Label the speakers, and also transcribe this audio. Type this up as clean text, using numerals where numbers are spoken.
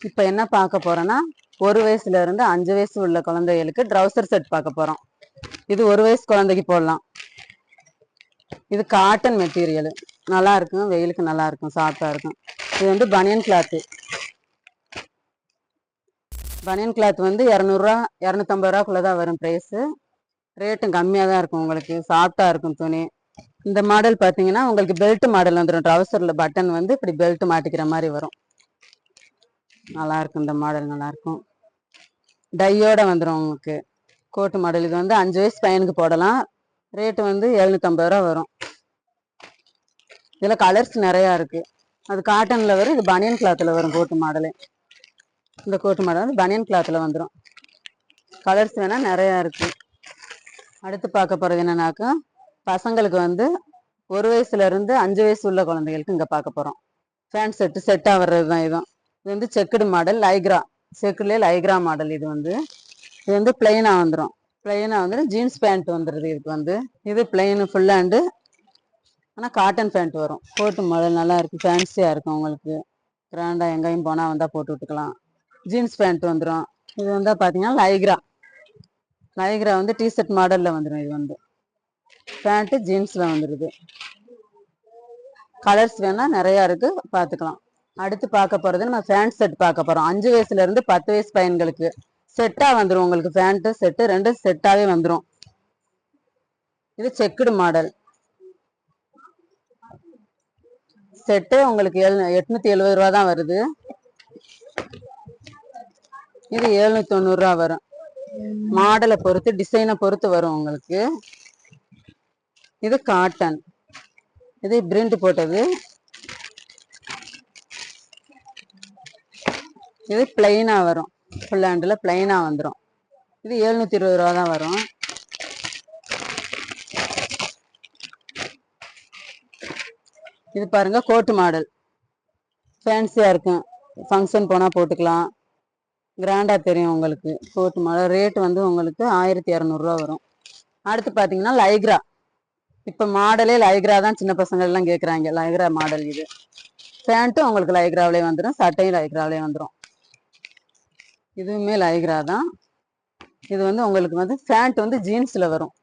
Speaker 1: இப்போ என்ன பார்க்க போறோம்னா 1 வயசுல இருந்து 5 வயசு உள்ள குழந்தைகளுக்கு ட்ரௌசர் செட் பார்க்க போறோம். இது 1 வயசு குழந்தைக்கு போடலாம். இது காட்டன் மெட்டீரியல், நல்லா இருக்கும், வெயிலுக்கு நல்லா இருக்கும், சாஃப்டா இருக்கும். இது வந்து பனியன் கிளாத்து. பனியன் கிளாத் வந்து 200 ரூபா 250 ரூபாக்குள்ளதான் வரும் பிரைஸ். ரேட்டும் கம்மியாக தான் இருக்கும், உங்களுக்கு சாஃப்டா இருக்கும் துணி. இந்த மாடல் பார்த்தீங்கன்னா உங்களுக்கு பெல்ட் மாடல் வந்துடும். ட்ரௌசர்ல பட்டன் வந்து இப்படி பெல்ட் மாட்டிக்கிற மாதிரி வரும். நல்லா இருக்கும், இந்த மாடல் நல்லா இருக்கும். டையோட வந்துடும் உங்களுக்கு. கோட்டு மாடல் இது வந்து 5 வயசு பையனுக்கு போடலாம். ரேட்டு வந்து 750 ரூபா வரும். இதுல கலர்ஸ் நிறையா இருக்கு. அது காட்டன்ல வரும், இது பனியன் கிளாத்ல வரும். கோட்டு மாடலு, இந்த கோட்டு மாடல் வந்து பனியன் கிளாத்ல வந்துடும். கலர்ஸ் வேணா நிறையா இருக்கு. அடுத்து பார்க்க போறது என்னன்னாக்கா பசங்களுக்கு வந்து 1 வயசுல இருந்து 5 வயசு உள்ள குழந்தைகளுக்கு இங்க பார்க்க போறோம். ஃபேன் செட்டா வர்றது தான் இதுவும். இது வந்து செக்குடு மாடல், லைக்ரா செக்குடுலேயே லைக்ரா மாடல். இது வந்து பிளெயினா வந்துடும். பிளெயினா வந்துடும், ஜீன்ஸ் பேண்ட் வந்துடுது இதுக்கு வந்து. இது பிளெயின் ஃபுல் ஹேண்டு, ஆனால் காட்டன் பேண்ட் வரும். கோட்டு மாடல் நல்லா இருக்கும், ஃபேன்சியாக இருக்கும், உங்களுக்கு கிராண்டாக எங்கேயும் போனால் வந்தால் போட்டு விட்டுக்கலாம். ஜீன்ஸ் பேண்ட் வந்துடும். இது வந்து பார்த்தீங்கன்னா லைக்ரா வந்து டிஷர்ட் மாடலில் வந்துடும். இது வந்து பேண்ட்டு ஜீன்ஸில் வந்துடுது. கலர்ஸ் வேணால் நிறையா இருக்குது, பார்த்துக்கலாம். அடுத்து பார்க்க போகிறது நம்ம ஃபேண்ட் செட் பார்க்க போகிறோம். 5 வயசுலேருந்து 10 வயசு பையன்களுக்கு செட்டாக வந்துடும். உங்களுக்கு பேண்ட்டு செட்டு ரெண்டும் செட்டாகவே வந்துடும். இது செக்குடு மாடல் செட்டு உங்களுக்கு 870 ரூபா தான் வருது. இது 790 ரூபா வரும். மாடலை பொறுத்து, டிசைனை பொறுத்து வரும் உங்களுக்கு. இது காட்டன், இது பிரிண்ட் போட்டது. இது பிளைனா வரும், ஃபுல் ஹேண்டில் பிளைனா வந்துடும். இது 720 ரூபா தான் வரும். இது பாருங்க கோட்டு மாடல், ஃபேன்சியா இருக்கும், ஃபங்க்ஷன் போனா போட்டுக்கலாம், கிராண்டா தெரியும் உங்களுக்கு. கோட்டு மாடல் ரேட் வந்து உங்களுக்கு 1200 ரூபா வரும். அடுத்து பாத்தீங்கன்னா லைக்ரா. இப்ப மாடலே லைக்ரா தான், சின்ன பசங்க எல்லாம் கேக்குறாங்க. லைக்ரா மாடல் இது. பேண்ட்டும் உங்களுக்கு லைக்ராவிலே வந்துடும், சட்டையும் லைக்ராவிலே வந்துடும். இதுவுமே லைக்ரா தான். இது வந்து உங்களுக்கு வந்து பேண்ட் வந்து ஜீன்ஸ்ல வரும்.